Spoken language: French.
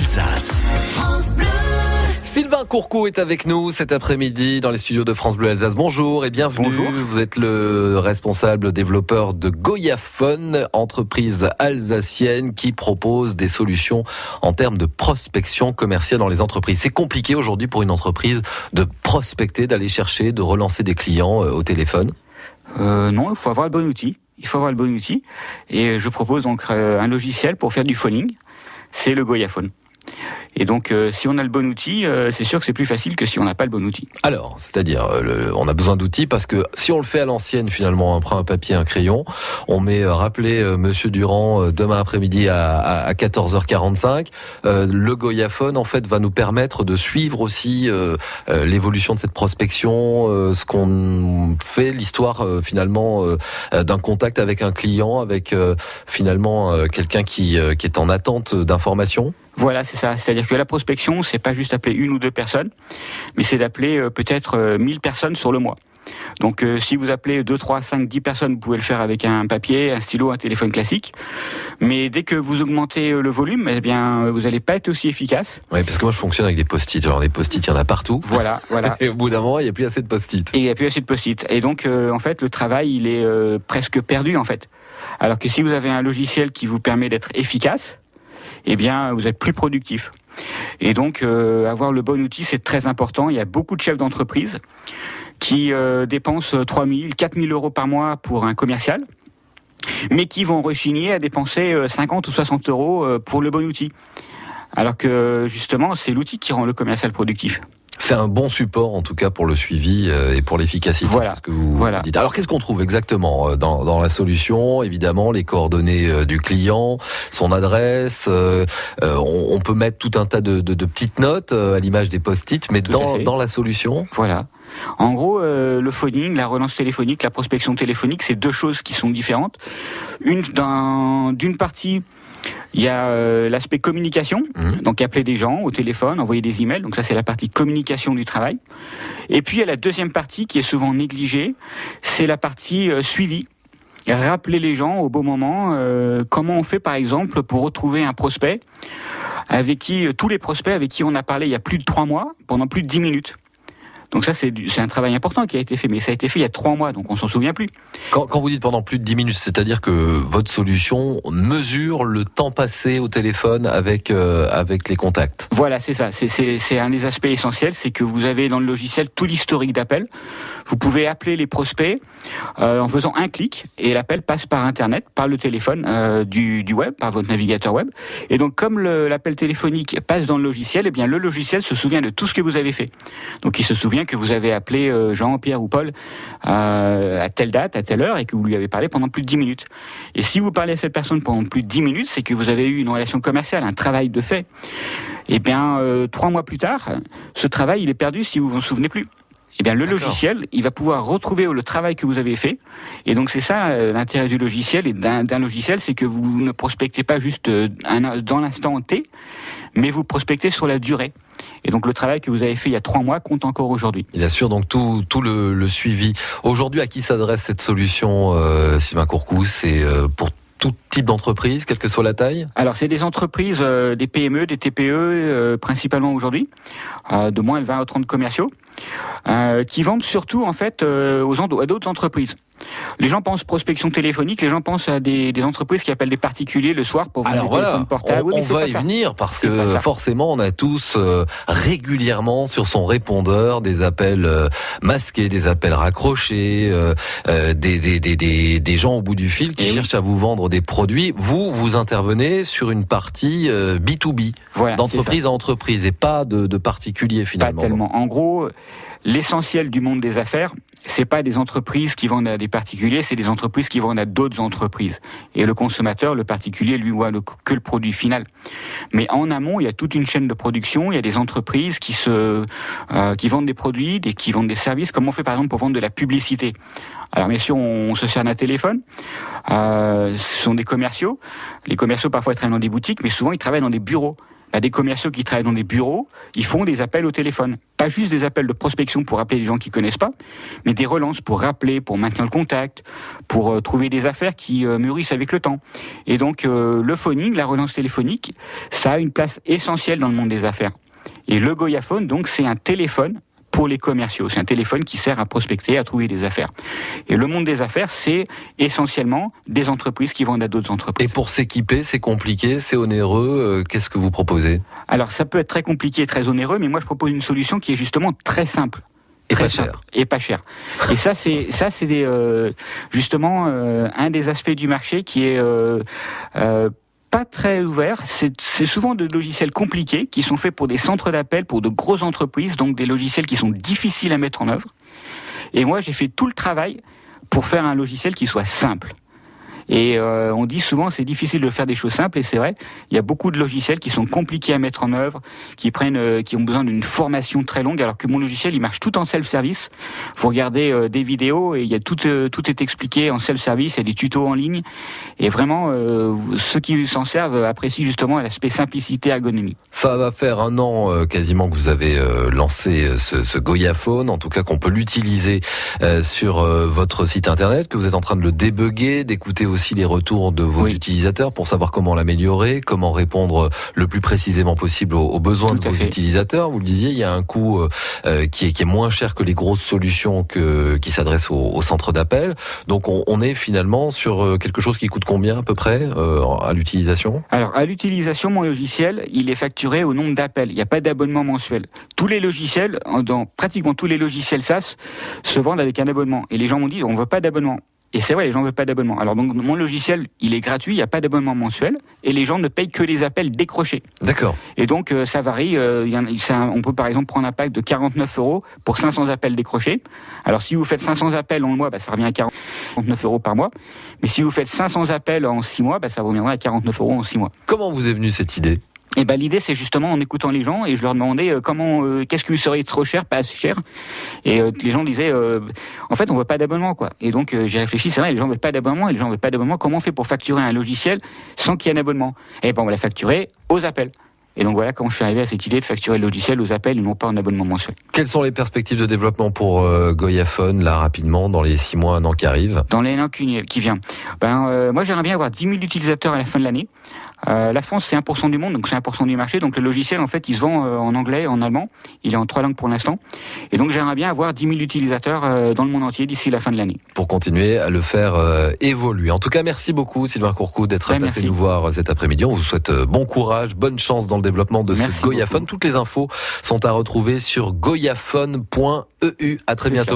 Alsace. France Bleu. Sylvain Courcou est avec nous cet après-midi dans les studios de France Bleu Alsace. Bonjour et bienvenue. Bonjour. Vous êtes le responsable développeur de Goyaphone, entreprise alsacienne qui propose des solutions en termes de prospection commerciale dans les entreprises. C'est compliqué aujourd'hui pour une entreprise de prospecter, d'aller chercher, de relancer des clients au téléphone? Non, il faut avoir le bon outil. Et je propose donc un logiciel pour faire du phoning. C'est le Goyaphone. Et donc, si on a le bon outil, c'est sûr que c'est plus facile que si on n'a pas le bon outil. Alors, c'est-à-dire, on a besoin d'outils parce que si on le fait à l'ancienne, finalement, on prend un papier, un crayon, on met rappeler Monsieur Durand demain après-midi à 14h45. Le Goyaphone, en fait, va nous permettre de suivre aussi l'évolution de cette prospection, ce qu'on fait, l'histoire finalement d'un contact avec un client, avec finalement quelqu'un qui est en attente d'informations. Voilà, c'est ça. C'est-à-dire que la prospection, c'est pas juste appeler une ou deux personnes, mais c'est d'appeler peut-être 1000 personnes sur le mois. Donc si vous appelez 2, 3, 5, 10 personnes, vous pouvez le faire avec un papier, un stylo, un téléphone classique. Mais dès que vous augmentez le volume, eh bien, vous n'allez pas être aussi efficace. Oui, parce que moi je fonctionne avec des post-it. Alors des post-it, il y en a partout. Voilà. Et au bout d'un moment, il n'y a plus assez de post-it. Et il n'y a plus assez de post-it. Et donc, en fait, le travail, il est presque perdu, en fait. Alors que si vous avez un logiciel qui vous permet d'être efficace, eh bien, vous êtes plus productif. Et donc, avoir le bon outil, c'est très important. Il y a beaucoup de chefs d'entreprise qui dépensent 3 000, 4 000 euros par mois pour un commercial, mais qui vont rechigner à dépenser 50 ou 60 euros pour le bon outil. Alors que, justement, c'est l'outil qui rend le commercial productif. C'est un bon support, en tout cas, pour le suivi et pour l'efficacité. Voilà. C'est ce que vous dites. Alors, qu'est-ce qu'on trouve exactement dans la solution? Évidemment, les coordonnées du client, son adresse. On peut mettre tout un tas de petites notes à l'image des post-it, mais dans la solution. Voilà. En gros, le phoning, la relance téléphonique, la prospection téléphonique, c'est deux choses qui sont différentes. D'une partie, il y a l'aspect communication, donc appeler des gens au téléphone, envoyer des emails, donc ça c'est la partie communication du travail. Et puis il y a la deuxième partie qui est souvent négligée, c'est la partie suivi. Rappeler les gens au bon moment, comment on fait par exemple pour retrouver un prospect avec qui, tous les prospects avec qui on a parlé il y a plus de 3 mois, pendant plus de 10 minutes. Donc ça, c'est un travail important qui a été fait, mais ça a été fait il y a 3 mois, donc on s'en souvient plus. Quand vous dites pendant plus de 10 minutes, c'est-à-dire que votre solution mesure le temps passé au téléphone avec les contacts. Voilà, c'est ça. C'est un des aspects essentiels, c'est que vous avez dans le logiciel tout l'historique d'appel. Vous pouvez appeler les prospects en faisant un clic, et l'appel passe par Internet, par le téléphone du web, par votre navigateur web. Et donc, comme l'appel téléphonique passe dans le logiciel, eh bien le logiciel se souvient de tout ce que vous avez fait. Donc, il se souvient que vous avez appelé Jean, Pierre ou Paul à telle date, à telle heure, et que vous lui avez parlé pendant plus de 10 minutes. Et si vous parlez à cette personne pendant plus de 10 minutes, c'est que vous avez eu une relation commerciale, un travail de fait. Et bien, 3 mois plus tard, ce travail, il est perdu si vous vous en souvenez plus. Eh bien, le logiciel, il va pouvoir retrouver le travail que vous avez fait. Et donc, c'est ça l'intérêt du logiciel et d'un logiciel, c'est que vous ne prospectez pas juste dans l'instant T, mais vous prospectez sur la durée. Et donc, le travail que vous avez fait il y a 3 mois compte encore aujourd'hui. Il assure donc tout le suivi. Aujourd'hui, à qui s'adresse cette solution, Sylvain Courcou? C'est pour tout type d'entreprise, quelle que soit la taille? Alors, c'est des entreprises, des PME, des TPE, principalement aujourd'hui, de moins de 20 à 30 commerciaux, qui vendent surtout, en fait, à d'autres entreprises. Les gens pensent prospection téléphonique, les gens pensent à des entreprises qui appellent des particuliers le soir pour vendre des téléphones portables. On va y venir parce que forcément on a tous régulièrement sur son répondeur des appels masqués, des appels raccrochés, des gens au bout du fil qui cherchent à vous vendre des produits. Vous intervenez sur une partie B2B, voilà, d'entreprise à entreprise et pas de particuliers finalement. Pas tellement. En gros, l'essentiel du monde des affaires, c'est pas des entreprises qui vendent à des particuliers, c'est des entreprises qui vendent à d'autres entreprises. Et le consommateur, le particulier, lui voit que le produit final. Mais en amont, il y a toute une chaîne de production, il y a des entreprises qui vendent des produits, qui vendent des services, comme on fait par exemple pour vendre de la publicité. Alors bien sûr, on se sert d'un téléphone, ce sont des commerciaux. Les commerciaux parfois ils travaillent dans des boutiques, mais souvent ils travaillent dans des bureaux. bah, des commerciaux qui travaillent dans des bureaux, ils font des appels au téléphone. Pas juste des appels de prospection pour appeler les gens qui connaissent pas, mais des relances pour rappeler, pour maintenir le contact, pour trouver des affaires qui mûrissent avec le temps. Et donc le phoning, la relance téléphonique, ça a une place essentielle dans le monde des affaires. Et le Goyaphone, donc, c'est un téléphone pour les commerciaux. C'est un téléphone qui sert à prospecter, à trouver des affaires. Et le monde des affaires, c'est essentiellement des entreprises qui vendent à d'autres entreprises. Et pour s'équiper, c'est compliqué, c'est onéreux. Qu'est-ce que vous proposez ? Alors, ça peut être très compliqué et très onéreux, mais moi, je propose une solution qui est justement très simple. Et pas cher. Et pas cher. Et ça, c'est justement un des aspects du marché qui est pas très ouvert. C'est souvent de logiciels compliqués qui sont faits pour des centres d'appel, pour de grosses entreprises, donc des logiciels qui sont difficiles à mettre en œuvre. Et moi, j'ai fait tout le travail pour faire un logiciel qui soit simple. Et on dit souvent c'est difficile de faire des choses simples, et c'est vrai. Il y a beaucoup de logiciels qui sont compliqués à mettre en œuvre, qui ont besoin d'une formation très longue, alors que mon logiciel il marche tout en self-service. Vous regardez des vidéos et il y a tout est expliqué en self-service, il y a des tutos en ligne, et vraiment ceux qui s'en servent apprécient justement l'aspect simplicité, ergonomie. Ça va faire 1 an quasiment que vous avez lancé ce Goyaphone, en tout cas qu'on peut l'utiliser sur votre site internet, que vous êtes en train de le débugger, d'écouter aussi les retours de vos utilisateurs pour savoir comment l'améliorer, comment répondre le plus précisément possible aux besoins de vos utilisateurs. Vous le disiez, il y a un coût qui est moins cher que les grosses solutions qui s'adressent au centre d'appel. Donc on est finalement sur quelque chose qui coûte combien à peu près à l'utilisation ? Alors à l'utilisation, mon logiciel, il est facturé au nombre d'appels. Il n'y a pas d'abonnement mensuel. Tous les logiciels, pratiquement tous les logiciels SaaS, se vendent avec un abonnement. Et les gens m'ont dit, on ne veut pas d'abonnement. Et c'est vrai, les gens ne veulent pas d'abonnement. Alors donc mon logiciel, il est gratuit, il n'y a pas d'abonnement mensuel, et les gens ne payent que les appels décrochés. D'accord. Et donc ça varie. On peut par exemple prendre un pack de 49 € pour 500 appels décrochés. Alors si vous faites 500 appels en un mois, ça revient à 49 € par mois. Mais si vous faites 500 appels en 6 mois, ça reviendra à 49 € en 6 mois. Comment vous est venue cette idée ? Et l'idée c'est justement en écoutant les gens, et je leur demandais qu'est-ce qui serait trop cher, pas assez cher, et les gens disaient en fait on veut pas d'abonnement quoi. Et donc j'ai réfléchi, c'est vrai, les gens veulent pas d'abonnement, et les gens veulent pas d'abonnement, comment on fait pour facturer un logiciel sans qu'il y ait un abonnement ? Et on va la facturer aux appels. Et donc voilà comment je suis arrivé à cette idée de facturer le logiciel aux appels et non pas en abonnement mensuel. Quelles sont les perspectives de développement pour Goyaphone, là rapidement, dans les 6 mois, 1 an qui arrivent ? Dans les 1 an qui vient. Moi j'aimerais bien avoir 10 000 utilisateurs à la fin de l'année. La France c'est 1% du monde, donc c'est 1% du marché, donc le logiciel en fait il se vend en anglais, en allemand, il est en 3 langues pour l'instant, et donc j'aimerais bien avoir 10 000 utilisateurs dans le monde entier d'ici la fin de l'année. Pour continuer à le faire évoluer. En tout cas, merci beaucoup Sylvain Courcoude d'être passé nous voir cet après-midi. On vous souhaite bon courage, bonne chance dans le développement de ce Goyaphone. Toutes les infos sont à retrouver sur goyaphone.eu. À très bientôt.